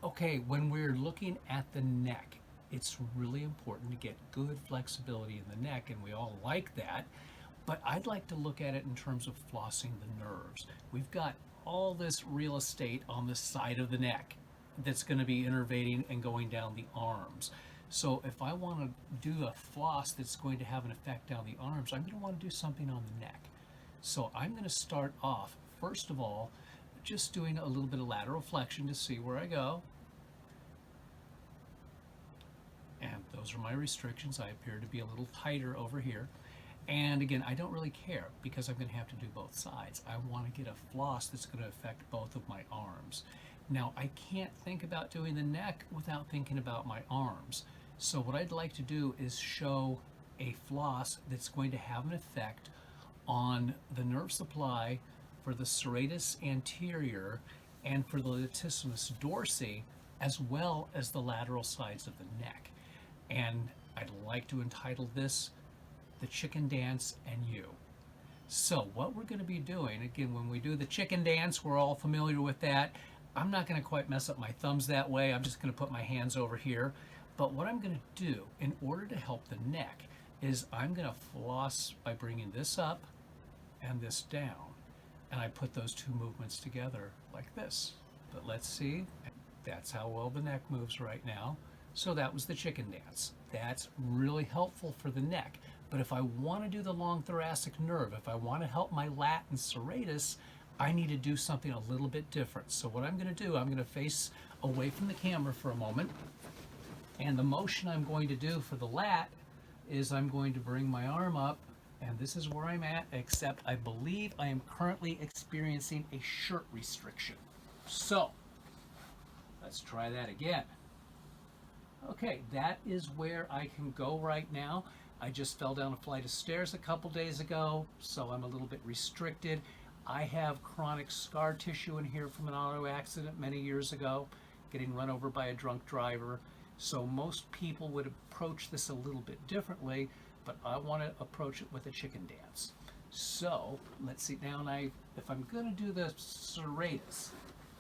Okay, when we're looking at the neck, it's really important to get good flexibility in the neck, and we all like that. But I'd like to look at it in terms of flossing the nerves. We've got all this real estate on the side of the neck that's going to be innervating and going down the arms. So if I want to do a floss that's going to have an effect down the arms, I'm going to want to do something on the neck. So I'm going to start off, first of all, just doing a little bit of lateral flexion to see where I go. And those are my restrictions. I appear to be a little tighter over here. And again, I don't really care because I'm going to have to do both sides. I want to get a floss that's going to affect both of my arms. Now, I can't think about doing the neck without thinking about my arms. So what I'd like to do is show a floss that's going to have an effect on the nerve supply for the serratus anterior and for the latissimus dorsi, as well as the lateral sides of the neck. And I'd like to entitle this The Chicken Dance and You. So what we're going to be doing, again, when we do the chicken dance, we're all familiar with that. I'm not going to quite mess up my thumbs that way. I'm just going to put my hands over here. But what I'm going to do in order to help the neck is I'm going to floss by bringing this up and this down. And I put those two movements together like this. But let's see. That's how well the neck moves right now. So that was the chicken dance. That's really helpful for the neck. But if I want to do the long thoracic nerve, if I want to help my lat and serratus, I need to do something a little bit different. So what I'm going to do, I'm going to face away from the camera for a moment. And the motion I'm going to do for the lat is I'm going to bring my arm up, and this is where I'm at, except I believe I am currently experiencing a shirt restriction. So let's try that again. Okay, that is where I can go right now. I just fell down a flight of stairs a couple days ago, so I'm a little bit restricted. I have chronic scar tissue in here from an auto accident many years ago, getting run over by a drunk driver. So most people would approach this a little bit differently, but I want to approach it with a chicken dance. So let's see now, if I'm going to do the serratus,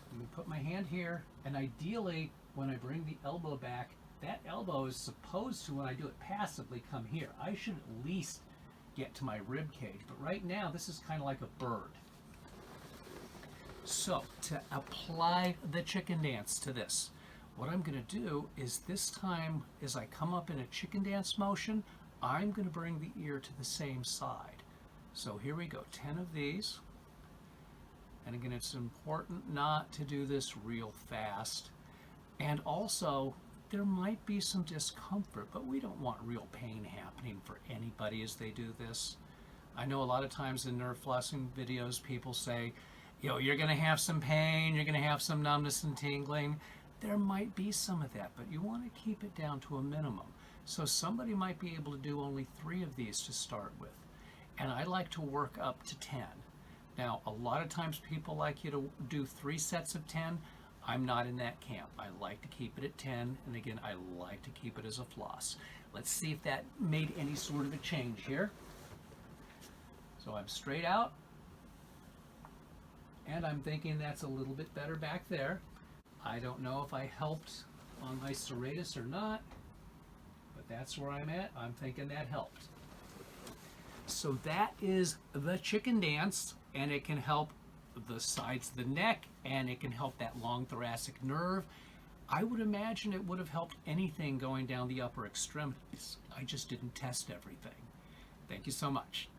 I'm going to put my hand here, and ideally when I bring the elbow back, that elbow is supposed to, when I do it passively, come here. I should at least get to my rib cage, but right now this is kind of like a bird. So to apply the chicken dance to this, what I'm going to do is this time, as I come up in a chicken dance motion, I'm going to bring the ear to the same side. So here we go, 10 of these. And again, it's important not to do this real fast. And also, there might be some discomfort, but we don't want real pain happening for anybody as they do this. I know a lot of times in nerve flossing videos, people say, you're going to have some pain, you're going to have some numbness and tingling. There might be some of that, but you want to keep it down to a minimum. So somebody might be able to do only 3 of these to start with. And I like to work up to 10. Now, a lot of times people like you to do 3 sets of 10. I'm not in that camp. I like to keep it at 10, and again, I like to keep it as a floss. Let's see if that made any sort of a change here. So I'm straight out, and I'm thinking that's a little bit better back there. I don't know if I helped on my serratus or not, but that's where I'm at. I'm thinking that helped. So that is the chicken dance, and it can help the sides of the neck, and it can help that long thoracic nerve. I would imagine it would have helped anything going down the upper extremities. I just didn't test everything. Thank you so much.